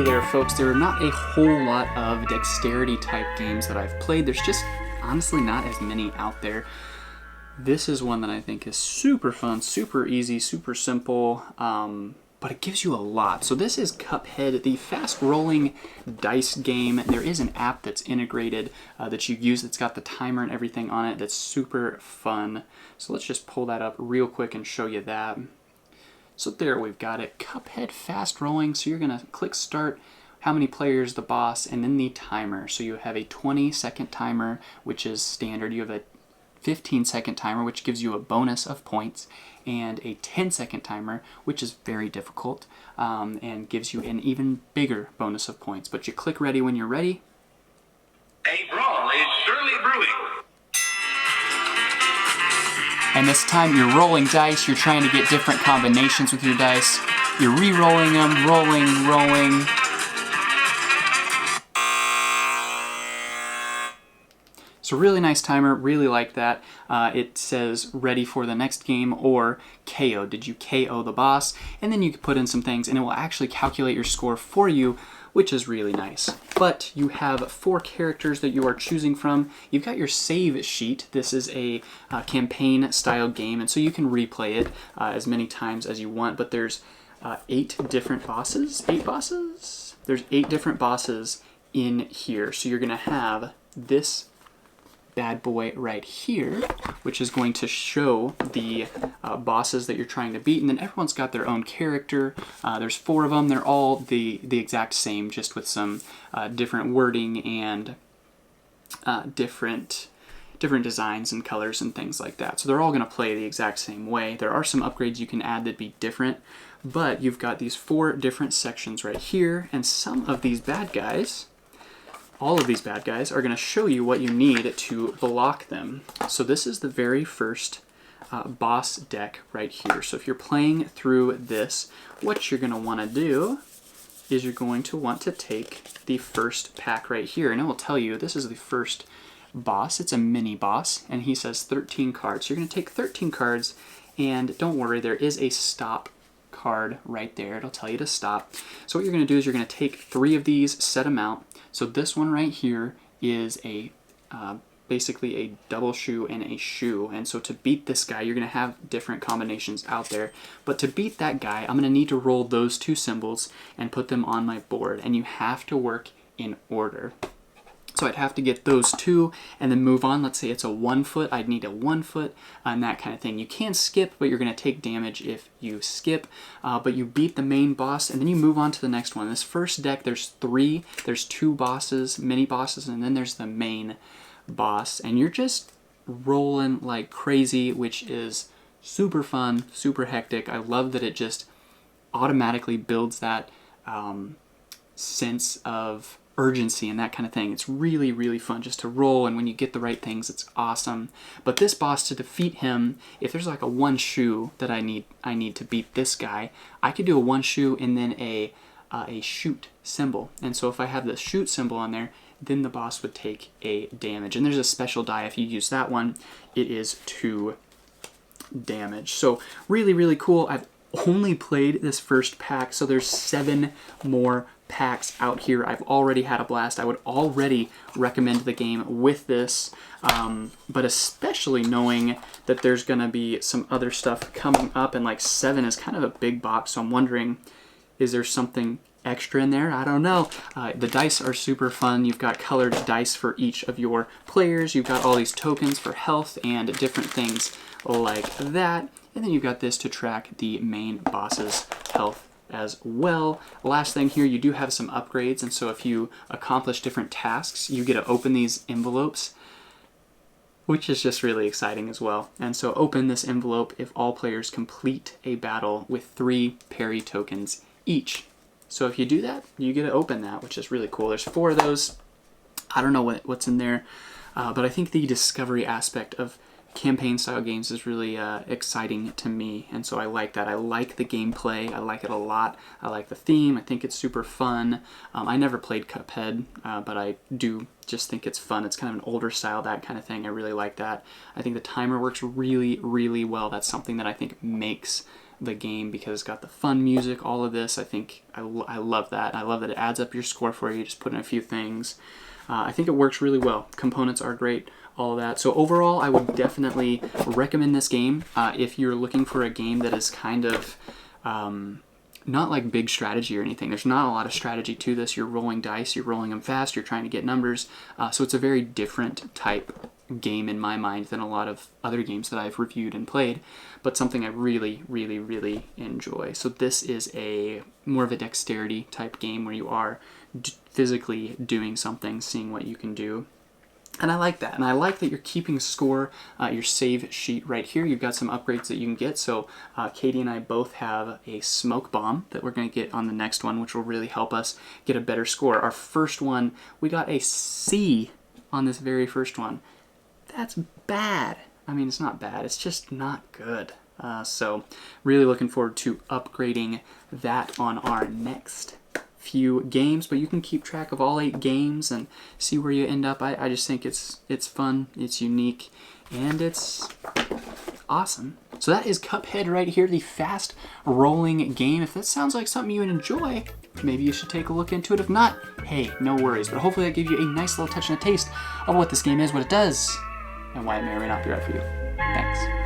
Hey there folks, there are not a whole lot of dexterity type games that I've played. There's just honestly not as many out there. This is one that I think is super fun, super easy, super simple, but it gives you a lot. So this is Cuphead, the fast rolling dice game. There is an app that's integrated that you use that's got the timer and everything on it that's super fun. So let's just pull that up real quick and show you that. So there we've got it, Cuphead fast rolling. So you're gonna click start, how many players, the boss, and then the timer. So you have a 20-second timer, which is standard. You have a 15-second timer, which gives you a bonus of points, and a 10-second timer, which is very difficult, and gives you an even bigger bonus of points. But you click ready when you're ready. A brawl is surely brewing. And this time you're rolling dice, you're trying to get different combinations with your dice. You're re-rolling them, rolling. So really nice timer, really like that. It says ready for the next game or KO. Did you KO the boss? And then you can put in some things and it will actually calculate your score for you, which is really nice. But you have 4 characters that you are choosing from. You've got your save sheet. This is a campaign style game, and so you can replay it as many times as you want, but there's 8 different bosses. 8 bosses? There's 8 different bosses in here. So you're gonna have this bad boy right here, which is going to show the bosses that you're trying to beat, and then everyone's got their own character. There's 4 of them. They're all the exact same, just with some different wording and different designs and colors and things like that. So they're all going to play the exact same way. There are some upgrades you can add that'd be different, but you've got these 4 different sections right here, and some of these bad guys, all of these bad guys, are going to show you what you need to block them. So this is the very first boss deck right here. So if you're playing through this, what you're going to want to do is you're going to want to take the first pack right here, and it will tell you this is the first boss. It's a mini boss, and he says 13 cards. So you're going to take 13 cards, and don't worry, there is a stop card right there. It'll tell you to stop. So what you're going to do is you're going to take 3 of these, set them out. So this one right here is a basically a double shoe and a shoe. And so to beat this guy, you're going to have different combinations out there. But to beat that guy, I'm going to need to roll those 2 symbols and put them on my board. And you have to work in order. So I'd have to get those 2 and then move on. Let's say it's a 1 foot. I'd need a 1 foot and that kind of thing. You can skip, but you're going to take damage if you skip. But you beat the main boss and then you move on to the next one. This first deck, there's 3. There's 2 bosses, mini bosses, and then there's the main boss. And you're just rolling like crazy, which is super fun, super hectic. I love that it just automatically builds that sense of urgency and that kind of thing. It's really, really fun just to roll, and when you get the right things, it's awesome. But this boss, to defeat him, if there's like a 1 shoe that I need to beat this guy, I could do a 1 shoe and then a shoot symbol. And so if I have the shoot symbol on there, then the boss would take a damage. And there's a special die. If you use that one, it is 2 damage. So really, really cool. I've only played this first pack, so there's 7 more packs out here. I've already had a blast. I would already recommend the game with this, but especially knowing that there's gonna be some other stuff coming up, and like 7 is kind of a big box, so I'm wondering, is there something extra in there? I don't know. The dice are super fun. You've got colored dice for each of your players. You've got all these tokens for health and different things like that, and then you've got this to track the main boss's health as well. Last thing here, you do have some upgrades, and so if you accomplish different tasks, you get to open these envelopes, which is just really exciting as well. And so open this envelope if all players complete a battle with 3 parry tokens each. So if you do that, you get to open that, which is really cool. There's 4 of those. I don't know what's in there, but I think the discovery aspect of campaign style games is really exciting to me, and so I like that. I like the gameplay. I like it a lot. I like the theme. I think it's super fun. I never played Cuphead, but I do just think it's fun. It's kind of an older style, that kind of thing. I really like that. I think the timer works really, really well. That's something that I think makes the game, because it's got the fun music, all of this. I think I love that. I love that it adds up your score for you. Just put in a few things. I think it works really well. Components are great, all of that. So overall, I would definitely recommend this game if you're looking for a game that is kind of not like big strategy or anything. There's not a lot of strategy to this. You're rolling dice, you're rolling them fast, you're trying to get numbers. So it's a very different type game in my mind than a lot of other games that I've reviewed and played, but something I really, really, really enjoy. So this is a more of a dexterity type game where you are physically doing something, seeing what you can do. And I like that. And I like that you're keeping score, your save sheet right here. You've got some upgrades that you can get. So Katie and I both have a smoke bomb that we're going to get on the next one, which will really help us get a better score. Our first one, we got a C on this very first one. That's bad. I mean, it's not bad. It's just not good. So really looking forward to upgrading that on our next few games, but you can keep track of all 8 games and see where you end up. I just think it's fun, it's unique, and it's awesome. So that is Cuphead right here, the fast rolling game. If that sounds like something you enjoy, maybe you should take a look into it. If not, hey, no worries. But hopefully that gave you a nice little touch and a taste of what this game is, what it does, and why it may or may not be right for you. Thanks.